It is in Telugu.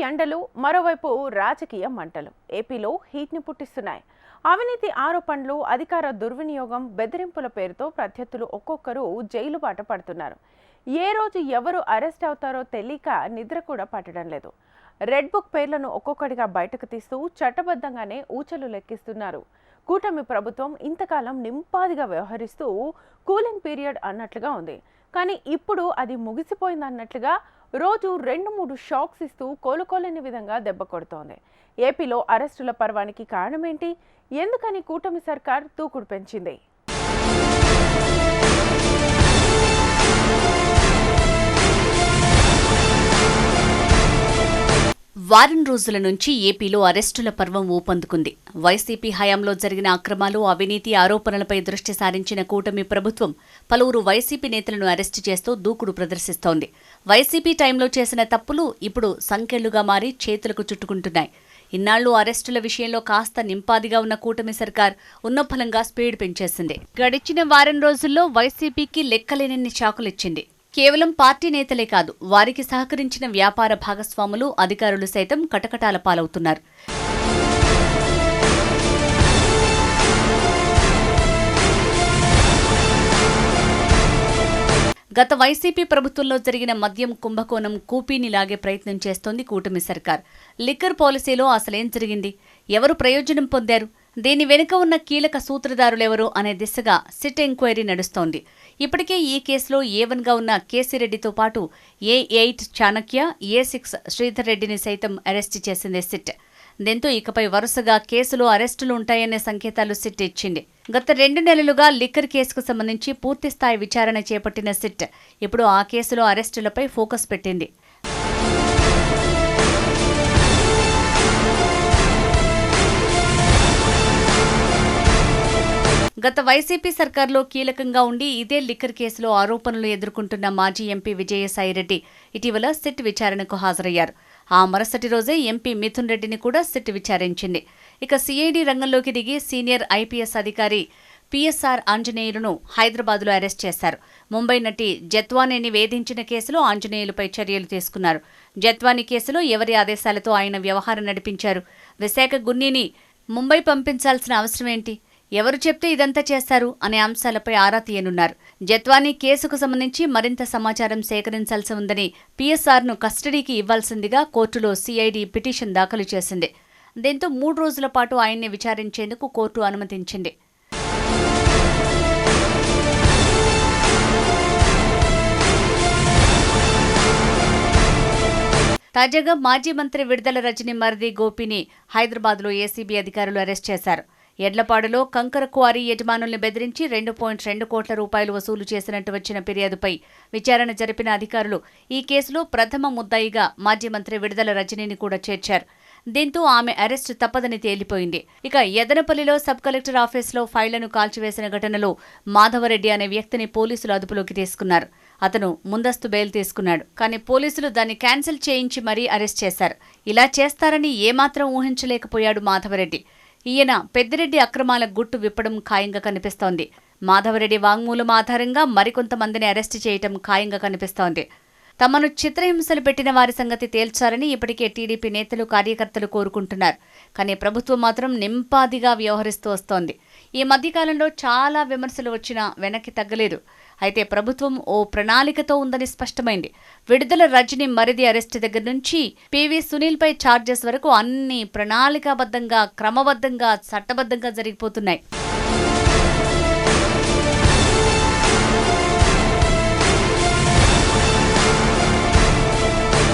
ఎండలు, మరోవైపు రాజకీయ మంటలు ఏపీలో హీట్ని పుట్టిస్తున్నాయి. అవినీతి ఆరోపణలు, అధికార దుర్వినియోగం, బెదిరింపుల పేరుతో ప్రత్యర్థులు ఒక్కొక్కరు జైలు బాట పడుతున్నారు. ఏ రోజు ఎవరు అరెస్ట్ అవుతారో తెలియక నిద్ర కూడా పట్టడం లేదు. రెడ్ బుక్ పేర్లను ఒక్కొక్కడిగా బయటకు తీస్తూ చట్టబద్ధంగానే ఊచలు లెక్కిస్తున్నారు. కూటమి ప్రభుత్వం ఇంతకాలం నింపాదిగా వ్యవహరిస్తూ కూలింగ్ పీరియడ్ అన్నట్లుగా ఉంది. కానీ ఇప్పుడు అది ముగిసిపోయిందన్నట్లుగా రోజు 2-3 షాక్స్ ఇస్తూ కోలుకోలేని విధంగా దెబ్బ కొడుతోంది. ఏపీలో అరెస్టుల పర్వానికి కారణమేంటి? ఎందుకని కూటమి సర్కార్ దూకుడు పెంచింది? వారం రోజుల నుంచి ఏపీలో అరెస్టుల పర్వం ఊపందుకుంది. వైసీపీ హయాంలో జరిగిన అక్రమాలు, అవినీతి ఆరోపణలపై దృష్టి సారించిన కూటమి ప్రభుత్వం పలువురు వైసీపీ నేతలను అరెస్టు చేస్తూ దూకుడు ప్రదర్శిస్తోంది. వైసీపీ టైంలో చేసిన తప్పులు ఇప్పుడు సంకెళ్లుగా మారి చేతులకు చుట్టుకుంటున్నాయి. ఇన్నాళ్లు అరెస్టుల విషయంలో కాస్త నింపాదిగా ఉన్న కూటమి సర్కార్ ఉన్నఫలంగా స్పీడ్ పెంచేసింది. గడిచిన వారం రోజుల్లో వైసీపీకి లెక్కలేనన్ని షాకులిచ్చింది. కేవలం పార్టీ నేతలే కాదు, వారికి సహకరించిన వ్యాపార భాగస్వాములు, అధికారులు సైతం కటకటాల పాలవుతున్నారు. గత వైసీపీ ప్రభుత్వంలో జరిగిన మద్యం కుంభకోణం కూపీని లాగే ప్రయత్నం చేస్తోంది కూటమి సర్కార్. లిక్కర్ పాలసీలో అసలేం జరిగింది? ఎవరు ప్రయోజనం పొందారు? దీని వెనుక ఉన్న కీలక సూత్రధారులెవరు అనే దిశగా సిట్ ఎంక్వైరీ నడుస్తోంది. ఇప్పటికే ఈ కేసులో A1గా ఉన్న కేసీరెడ్డితో పాటు A8 చాణక్య, A6 శ్రీధర్ రెడ్డిని సైతం అరెస్టు చేసింది సిట్. దీంతో ఇకపై వరుసగా కేసులో అరెస్టులు ఉంటాయనే సంకేతాలు సిట్ ఇచ్చింది. గత 2 నెలలుగా లిక్కర్ కేసుకు సంబంధించి పూర్తిస్థాయి విచారణ చేపట్టిన సిట్ ఇప్పుడు ఆ కేసులో అరెస్టులపై ఫోకస్ పెట్టింది. గత వైసీపీ సర్కార్లో కీలకంగా ఉండి ఇదే లిక్కర్ కేసులో ఆరోపణలు ఎదుర్కొంటున్న మాజీ ఎంపీ విజయసాయిరెడ్డి ఇటీవల సిట్ విచారణకు హాజరయ్యారు. ఆ మరుసటి రోజే ఎంపీ మిథున్ రెడ్డిని కూడా సిట్ విచారించింది. ఇక సిఐడి రంగంలోకి దిగి సీనియర్ ఐపీఎస్ అధికారి పిఎస్ఆర్ ఆంజనేయులను హైదరాబాద్లో అరెస్ట్ చేశారు. ముంబై నటి జత్వానీని వేధించిన కేసులో ఆంజనేయులపై చర్యలు తీసుకున్నారు. జత్వానీ కేసులో ఎవరి ఆదేశాలతో ఆయన వ్యవహారం నడిపించారు? విశాఖ గున్నీని ముంబై పంపించాల్సిన అవసరమేంటి? ఎవరు చెప్తే ఇదంతా చేస్తారు అనే అంశాలపై ఆరా తీయనున్నారు. జత్వానీ కేసుకు సంబంధించి మరింత సమాచారం సేకరించాల్సి ఉందని పిఎస్ఆర్ను కస్టడీకి ఇవ్వాల్సిందిగా కోర్టులో సిఐడి పిటిషన్ దాఖలు చేసింది. దీంతో 3 రోజుల పాటు ఆయన్ని విచారించేందుకు కోర్టు అనుమతించింది. తాజాగా మాజీ మంత్రి విడుదల రజని మరిది గోపిని హైదరాబాద్లో ఏసీబీ అధికారులు అరెస్ట్ చేశారు. ఎడ్లపాడులో కంకర క్వారీ యజమానుల్ని బెదిరించి 2.2 కోట్ల రూపాయలు వసూలు చేసినట్టు వచ్చిన ఫిర్యాదుపై విచారణ జరిపిన అధికారులు ఈ కేసులో ప్రథమ ముద్దాయిగా మాజీ మంత్రి విడుదల రజనీని కూడా చేర్చారు. దీంతో ఆమె అరెస్టు తప్పదని తేలిపోయింది. ఇక యదనపల్లిలో సబ్ కలెక్టర్ ఆఫీసులో ఫైళ్లను కాల్చివేసిన ఘటనలో మాధవరెడ్డి అనే వ్యక్తిని పోలీసులు అదుపులోకి తీసుకున్నారు. అతను ముందస్తు బెయిల్ తీసుకున్నాడు. కానీ పోలీసులు దాన్ని క్యాన్సిల్ చేయించి మరీ అరెస్ట్ చేశారు. ఇలా చేస్తారని ఏమాత్రం ఊహించలేకపోయాడు మాధవరెడ్డి. ఈయన పెద్దిరెడ్డి అక్రమాల గుట్టు విప్పడం ఖాయంగా కనిపిస్తోంది. మాధవరెడ్డి వాంగ్మూలం ఆధారంగా మరికొంతమందిని అరెస్టు చేయటం ఖాయంగా కనిపిస్తోంది. తమను చిత్రహింసలు పెట్టిన వారి సంగతి తేల్చాలని ఇప్పటికే టీడీపీ నేతలు, కార్యకర్తలు కోరుకుంటున్నారు. కానీ ప్రభుత్వం మాత్రం నింపాదిగా వ్యవహరిస్తూ వస్తోంది. ఈ మధ్యకాలంలో చాలా విమర్శలు వచ్చినా వెనక్కి తగ్గలేదు. అయితే ప్రభుత్వం ఓ ప్రణాళికతో ఉందని స్పష్టమైంది. విడుదల రజని మరిది అరెస్టు దగ్గర నుంచి పివి సునీల్పై ఛార్జెస్ వరకు అన్ని ప్రణాళికాబద్ధంగా, క్రమబద్ధంగా, చట్టబద్ధంగా జరిగిపోతున్నాయి.